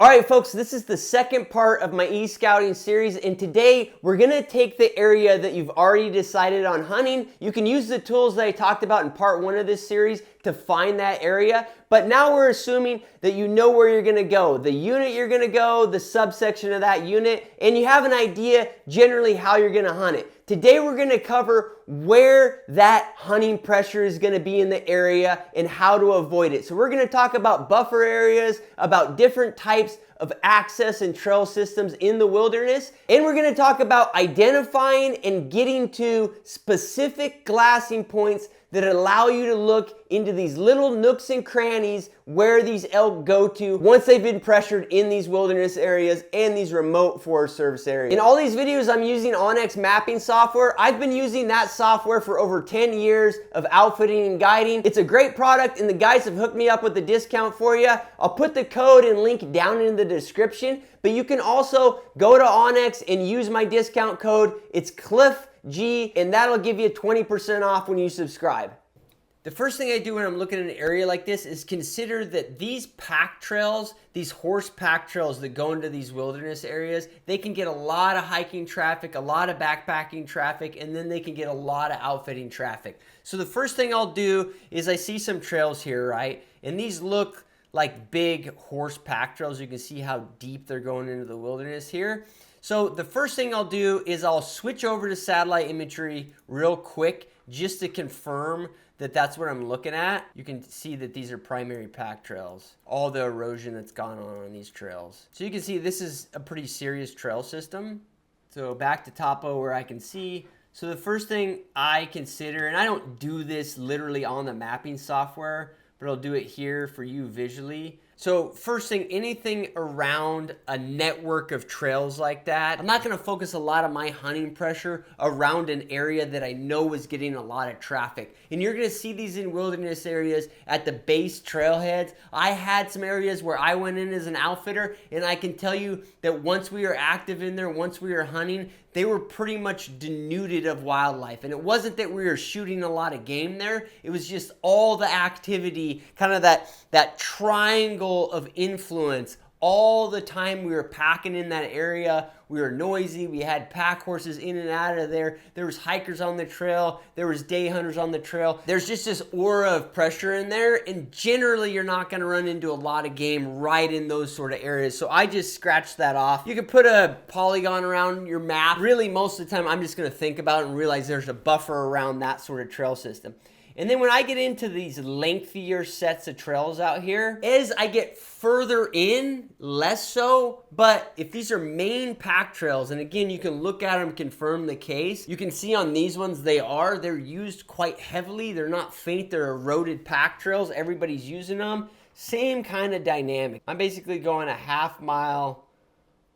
All right, folks, this is the second part of my e-scouting series, and today we're gonna take the area that you've already decided on hunting. You can use the tools that I talked about in part one of this series to find that area, but now we're assuming that you know where you're gonna go, the unit you're gonna go, the subsection of that unit, and you have an idea generally how you're gonna hunt it. Today we're gonna cover where that hunting pressure is gonna be in the area and how to avoid it. So we're gonna talk about buffer areas, about different types of access and trail systems in the wilderness, and we're gonna talk about identifying and getting to specific glassing points that allow you to look into these little nooks and crannies where these elk go to once they've been pressured in these wilderness areas and these remote Forest Service areas. In all these videos, I'm using OnX mapping software. I've been using that software for over 10 years of outfitting and guiding. It's a great product, and the guys have hooked me up with a discount for you. I'll put the code and link down in the description, but you can also go to OnX and use my discount code. It's CliffG, and that'll give you 20% off when you subscribe. The first thing I do when I'm looking at an area like this is consider that these pack trails, these horse pack trails that go into these wilderness areas, they can get a lot of hiking traffic, a lot of backpacking traffic, and then they can get a lot of outfitting traffic. So the first thing I'll do is I see some trails here, right? And these look like big horse pack trails. You can see how deep they're going into the wilderness here. So the first thing I'll do is I'll switch over to satellite imagery real quick just to confirm that that's what I'm looking at. You can see that these are primary pack trails, all the erosion that's gone on these trails. So you can see this is a pretty serious trail system. So back to topo where I can see. So the first thing I consider, and I don't do this literally on the mapping software, but I'll do it here for you visually. So first thing, anything around a network of trails like that, I'm not gonna focus a lot of my hunting pressure around an area that I know is getting a lot of traffic. And you're gonna see these in wilderness areas at the base trailheads. I had some areas where I went in as an outfitter, and I can tell you that once we were active in there, once we were hunting, they were pretty much denuded of wildlife. And it wasn't that we were shooting a lot of game there, it was just all the activity, kind of that triangle of influence. All the time we were packing in that area, we were noisy, we had pack horses in and out of there, there was hikers on the trail, there was day hunters on the trail. There's just this aura of pressure in there, and generally you're not gonna run into a lot of game right in those sort of areas. So I just scratched that off. You can put a polygon around your map. Really, most of the time I'm just gonna think about it and realize there's a buffer around that sort of trail system. And then when I get into these lengthier sets of trails out here, as I get further in, less so, but if these are main pack trails, and again, you can look at them, confirm the case. You can see on these ones, they're used quite heavily. They're not faint, they're eroded pack trails. Everybody's using them. Same kind of dynamic. I'm basically going a half mile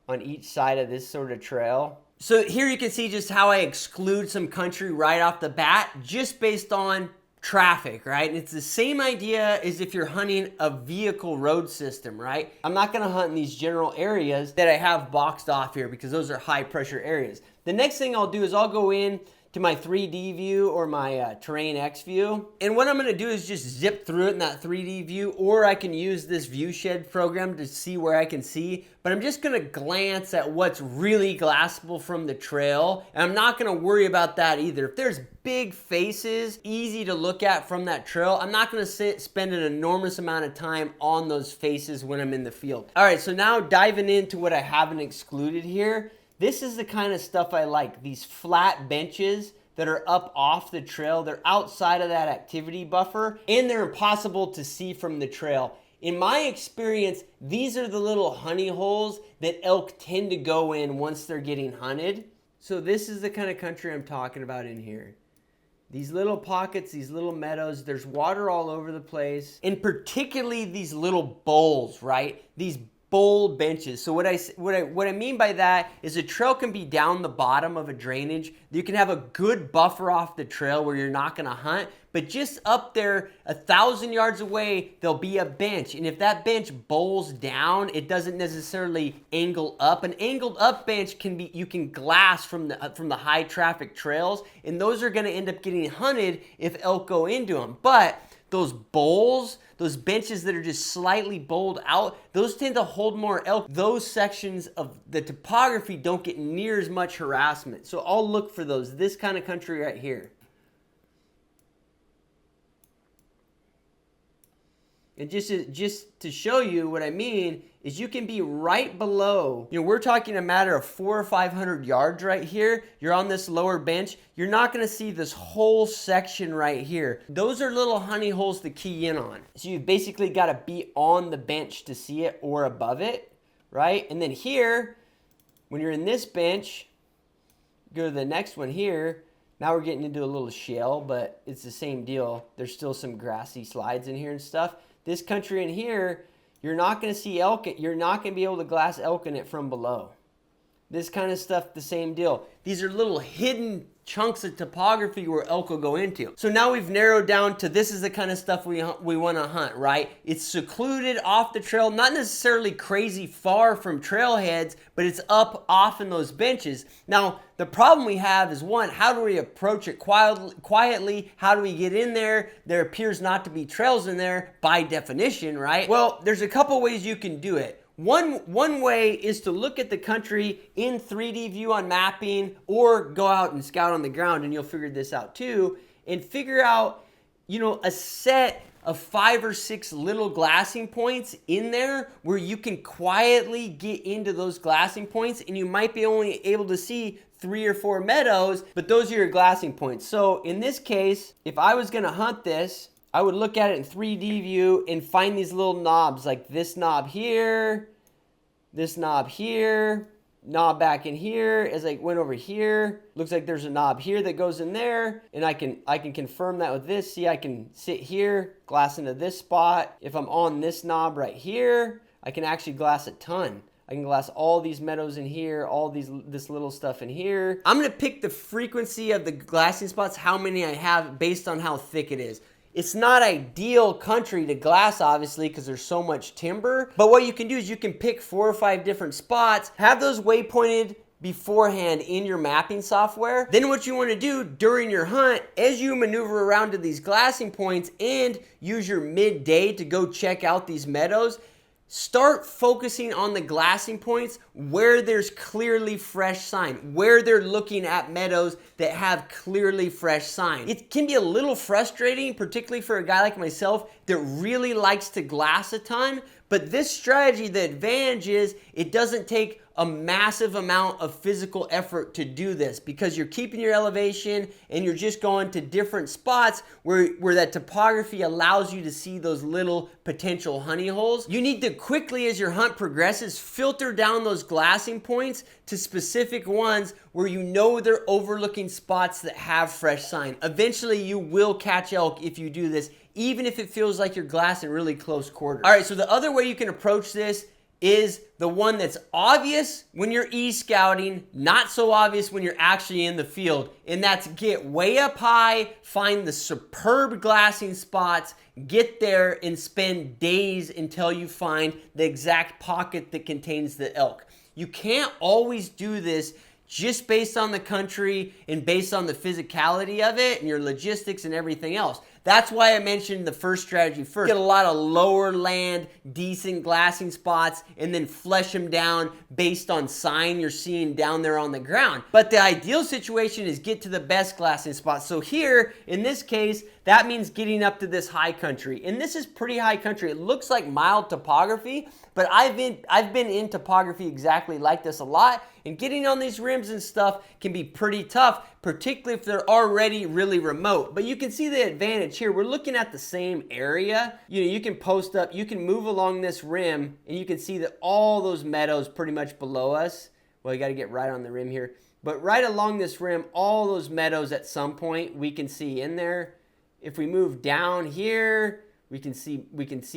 on each side of this sort of trail. So here you can see just how I exclude some country right off the bat, just based on traffic, right? And it's the same idea as if you're hunting a vehicle road system, right? I'm not gonna hunt in these general areas that I have boxed off here because those are high pressure areas. The next thing I'll do is I'll go in to my 3D view or my Terrain X view. And what I'm gonna do is just zip through it in that 3D view, or I can use this view shed program to see where I can see. But I'm just gonna glance at what's really glassable from the trail. And I'm not gonna worry about that either. If there's big faces, easy to look at from that trail, I'm not gonna spend an enormous amount of time on those faces when I'm in the field. All right, so now diving into what I haven't excluded here. This is the kind of stuff I like, these flat benches that are up off the trail. They're outside of that activity buffer, and they're impossible to see from the trail. In my experience, these are the little honey holes that elk tend to go in once they're getting hunted. So this is the kind of country I'm talking about in here. These little pockets, these little meadows, there's water all over the place, and particularly these little bowls, right? These bowl benches. So what I mean by that is a trail can be down the bottom of a drainage. You can have a good buffer off the trail where you're not gonna hunt, but just up there 1,000 yards away, there'll be a bench. And if that bench bowls down, it doesn't necessarily angle up. An angled up bench can be, you can glass from the high traffic trails, and those are gonna end up getting hunted if elk go into them. But those bowls, those benches that are just slightly bowled out, those tend to hold more elk. Those sections of the topography don't get near as much harassment. So I'll look for those, this kind of country right here. And just to show you what I mean is you can be right below, we're talking a matter of 400 or 500 yards right here. You're on this lower bench. You're not going to see this whole section right here. Those are little honey holes to key in on. So you've basically got to be on the bench to see it or above it, right? And then here, when you're in this bench, go to the next one here. Now we're getting into a little shale, but it's the same deal. There's still some grassy slides in here and stuff. This country in here, you're not going to see elk. You're not going to be able to glass elk in it from below. This kind of stuff, the same deal. These are little hidden chunks of topography where elk will go into. So now we've narrowed down to this is the kind of stuff we want to hunt, right? It's secluded off the trail, not necessarily crazy far from trailheads, but it's up off in those benches. Now, the problem we have is, one, how do we approach it quietly? How do we get in there? There appears not to be trails in there by definition, right? Well, there's a couple ways you can do it. One way is to look at the country in 3D view on mapping, or go out and scout on the ground, and you'll figure this out too, and figure out, a set of 5 or 6 little glassing points in there where you can quietly get into those glassing points, and you might be only able to see 3 or 4 meadows, but those are your glassing points. So in this case, if I was going to hunt this, I would look at it in 3D view and find these little knobs, like this knob here, this knob here, knob back in here. As I went over here, looks like there's a knob here that goes in there, and I can confirm that with this. See, I can sit here, glass into this spot. If I'm on this knob right here, I can actually glass a ton. I can glass all these meadows in here, this little stuff in here. I'm gonna pick the frequency of the glassing spots, how many I have, based on how thick it is. It's not ideal country to glass, obviously, because there's so much timber. But what you can do is you can pick 4 or 5 different spots, have those waypointed beforehand in your mapping software. Then what you want to do during your hunt, as you maneuver around to these glassing points and use your midday to go check out these meadows, start focusing on the glassing points where there's clearly fresh sign, where they're looking at meadows that have clearly fresh sign. It can be a little frustrating, particularly for a guy like myself that really likes to glass a ton, but this strategy, the advantage is it doesn't take a massive amount of physical effort to do this, because you're keeping your elevation and you're just going to different spots where that topography allows you to see those little potential honey holes. You need to quickly, as your hunt progresses, filter down those glassing points to specific ones where they're overlooking spots that have fresh sign. Eventually you will catch elk if you do this, even if it feels like you're glassing really close quarters. All right, so the other way you can approach this is the one that's obvious when you're e-scouting, not so obvious when you're actually in the field. And that's get way up high, find the superb glassing spots, get there and spend days until you find the exact pocket that contains the elk. You can't always do this just based on the country and based on the physicality of it and your logistics and everything else. That's why I mentioned the first strategy first. Get a lot of lower land, decent glassing spots, and then flesh them down based on sign you're seeing down there on the ground. But the ideal situation is get to the best glassing spots. So here, in this case, that means getting up to this high country. And this is pretty high country. It looks like mild topography, but I've been in topography exactly like this a lot, and getting on these rims and stuff can be pretty tough, particularly if they're already really remote. But you can see the advantage here. We're looking at the same area. You can post up, you can move along this rim, and you can see that all those meadows pretty much below us. Well, you got to get right on the rim here. But right along this rim, all those meadows at some point we can see in there. If we move down here, we can see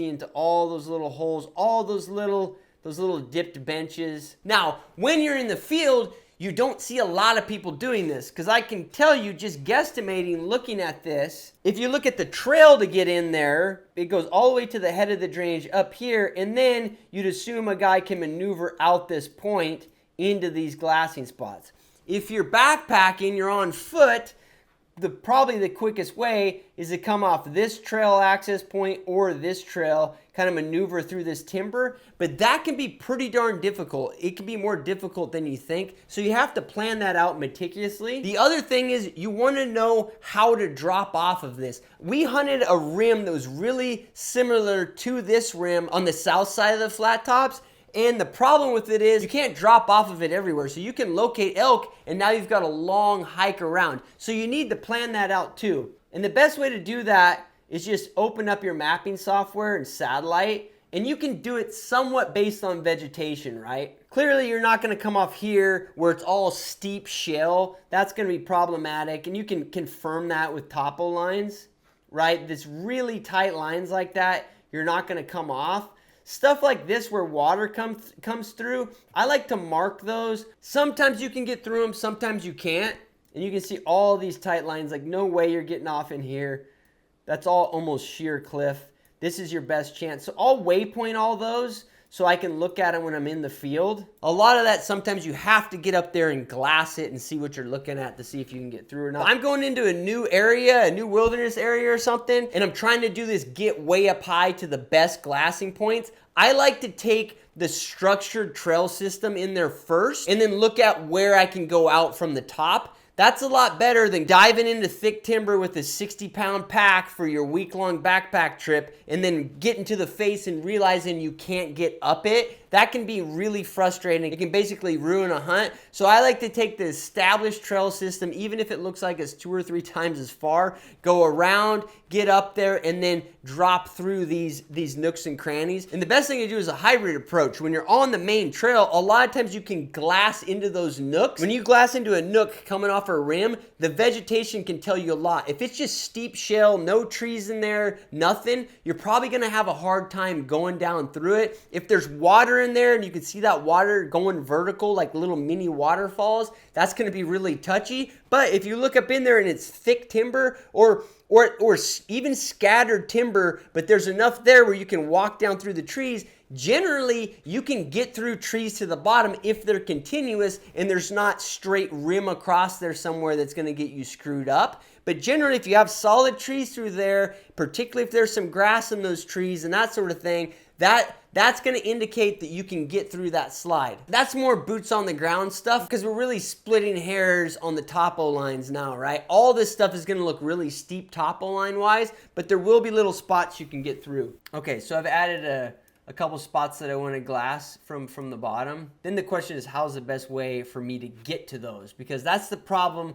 into all those little holes, all those little dipped benches. Now, when you're in the field, you don't see a lot of people doing this, because I can tell you, just guesstimating, looking at this, if you look at the trail to get in there, it goes all the way to the head of the drainage up here, and then you'd assume a guy can maneuver out this point into these glassing spots. If you're backpacking, you're on foot, probably the quickest way is to come off this trail access point or this trail, kind of maneuver through this timber, but that can be pretty darn difficult. It can be more difficult than you think, so you have to plan that out meticulously. The other thing is you want to know how to drop off of this. We hunted a rim that was really similar to this rim on the south side of the flat tops, and the problem with it is you can't drop off of it everywhere. So you can locate elk and now you've got a long hike around. So you need to plan that out too. And the best way to do that is just open up your mapping software and satellite, and you can do it somewhat based on vegetation, right? Clearly you're not gonna come off here where it's all steep shale. That's gonna be problematic, and you can confirm that with topo lines, right? This really tight lines like that, you're not gonna come off. Stuff like this where water comes through, I like to mark those. Sometimes you can get through them, sometimes you can't. And you can see all these tight lines, like no way you're getting off in here. That's all almost sheer cliff. This is your best chance. So I'll waypoint all those so I can look at it when I'm in the field. A lot of that, sometimes you have to get up there and glass it and see what you're looking at to see if you can get through or not. I'm going into a new area, a new wilderness area or something, and I'm trying to do this get way up high to the best glassing points. I like to take the structured trail system in there first and then look at where I can go out from the top. That's a lot better than diving into thick timber with a 60-pound pack for your week-long backpack trip and then getting to the face and realizing you can't get up it. That can be really frustrating. It can basically ruin a hunt. So I like to take the established trail system, even if it looks like it's 2 or 3 times as far, go around, get up there, and then drop through these nooks and crannies. And the best thing to do is a hybrid approach. When you're on the main trail, a lot of times you can glass into those nooks. When you glass into a nook coming off a rim, the vegetation can tell you a lot. If it's just steep shale, no trees in there, nothing, you're probably gonna have a hard time going down through it. If there's water in there and you can see that water going vertical like little mini waterfalls, that's gonna be really touchy. But if you look up in there and it's thick timber or even scattered timber, but there's enough there where you can walk down through the trees, generally you can get through trees to the bottom if they're continuous and there's not straight rim across there somewhere that's going to get you screwed up. But generally, if you have solid trees through there, particularly if there's some grass in those trees and that sort of thing, that's going to indicate that you can get through that slide. That's more boots on the ground stuff because we're really splitting hairs on the topo lines now, right? All this stuff is going to look really steep topo line wise, but there will be little spots you can get through. Okay, so I've added a couple spots that I want to glass from the bottom. Then the question is, how's the best way for me to get to those? Because that's the problem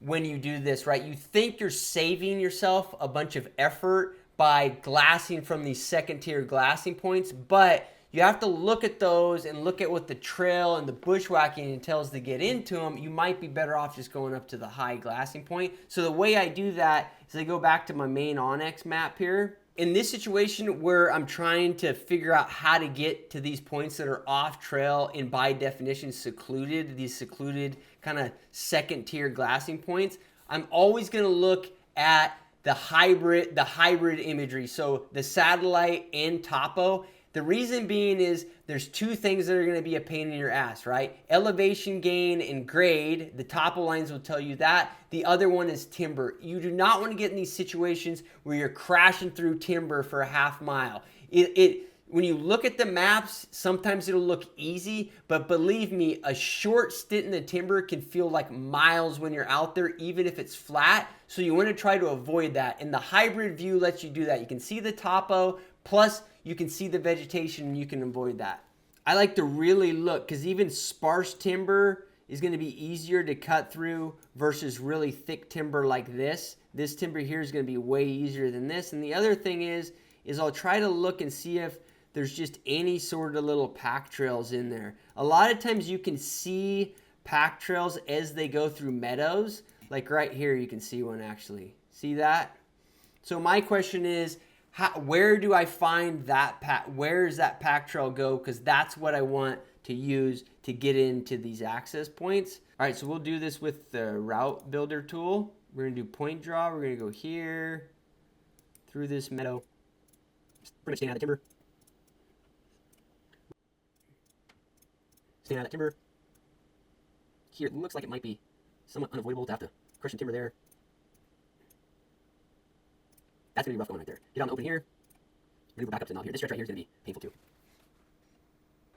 when you do this, right? You think you're saving yourself a bunch of effort by glassing from these second tier glassing points, but you have to look at those and look at what the trail and the bushwhacking entails to get into them. You might be better off just going up to the high glassing point. So the way I do that is I go back to my main OnX map here. In this situation where I'm trying to figure out how to get to these points that are off trail and by definition secluded, these secluded kind of second tier glassing points, I'm always going to look at the hybrid imagery. So the satellite and topo. The reason being is there's two things that are going to be a pain in your ass, right? Elevation gain and grade. The topo lines will tell you that. The other one is timber. You do not want to get in these situations where you're crashing through timber for a half mile. When you look at the maps, sometimes it'll look easy, but believe me, a short stint in the timber can feel like miles when you're out there, even if it's flat. So you want to try to avoid that. And the hybrid view lets you do that. You can see the topo, plus you can see the vegetation, and you can avoid that. I like to really look, because even sparse timber is going to be easier to cut through versus really thick timber like this. This timber here is going to be way easier than this. And the other thing is I'll try to look and see if there's just any sort of little pack trails in there. A lot of times you can see pack trails as they go through meadows. Like right here, you can see one actually. See that? So my question is, where do I find that pack? Where does that pack trail go? Because that's what I want to use to get into these access points. All right, so we'll do this with the route builder tool. We're gonna do point draw. We're gonna go here, through this meadow. Pretty much staying out of the timber. Staying out of that timber. Here, it looks like it might be somewhat unavoidable to have to crush some timber there. That's gonna be rough going right there. Get on the open here, maneuver back up to the knob here. This stretch right here is gonna be painful too.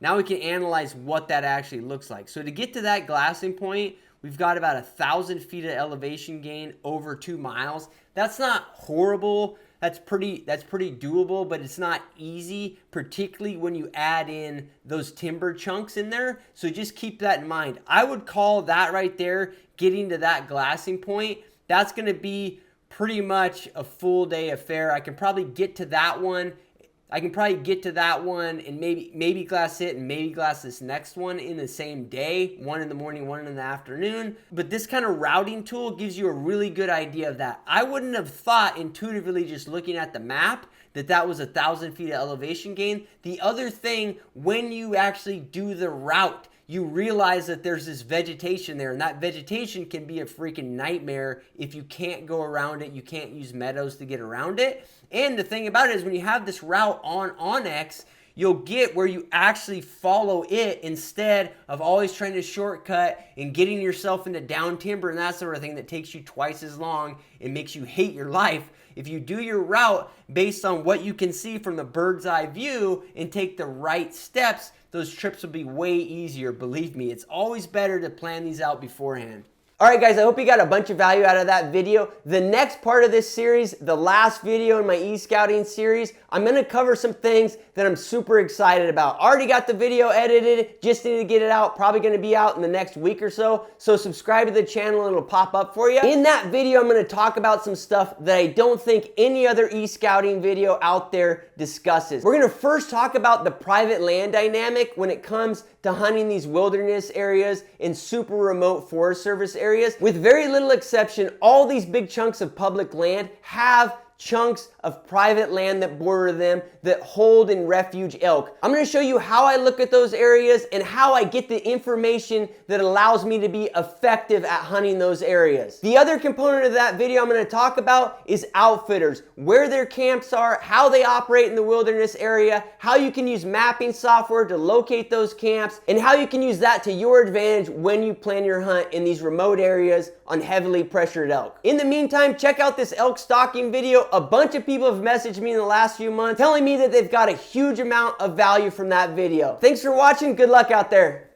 Now we can analyze what that actually looks like. So to get to that glassing point, we've got about 1,000 feet of elevation gain over 2 miles. That's not horrible. That's pretty doable, but it's not easy, particularly when you add in those timber chunks in there. So just keep that in mind. I would call that right there, getting to that glassing point, that's gonna be pretty much a full day affair. I can probably get to that one. And maybe glass it and maybe glass this next one in the same day, one in the morning, one in the afternoon. But this kind of routing tool gives you a really good idea of that. I wouldn't have thought intuitively just looking at the map that was 1,000 feet of elevation gain. The other thing, when you actually do the route, you realize that there's this vegetation there, and that vegetation can be a freaking nightmare if you can't go around it. You can't use meadows to get around it. And the thing about it is when you have this route on OnX, you'll get where you actually follow it instead of always trying to shortcut and getting yourself into down timber and that sort of thing that takes you twice as long and makes you hate your life. If you do your route based on what you can see from the bird's eye view and take the right steps, those trips will be way easier. Believe me, it's always better to plan these out beforehand. All right, guys, I hope you got a bunch of value out of that video. The next part of this series, the last video in my e-scouting series, I'm gonna cover some things that I'm super excited about. Already got the video edited, just need to get it out. Probably gonna be out in the next week or so. So subscribe to the channel and it'll pop up for you. In that video, I'm gonna talk about some stuff that I don't think any other e-scouting video out there discusses. We're gonna first talk about the private land dynamic when it comes to hunting these wilderness areas and super remote Forest Service areas. With very little exception, all these big chunks of public land have chunks of private land that border them that hold in refuge elk. I'm going to show you how I look at those areas and how I get the information that allows me to be effective at hunting those areas. The other component of that video I'm going to talk about is outfitters, where their camps are, how they operate in the wilderness area, how you can use mapping software to locate those camps, and how you can use that to your advantage when you plan your hunt in these remote areas on heavily pressured elk. In the meantime, check out this elk stalking video. A bunch of people have messaged me in the last few months telling me that they've got a huge amount of value from that video. Thanks for watching. Good luck out there.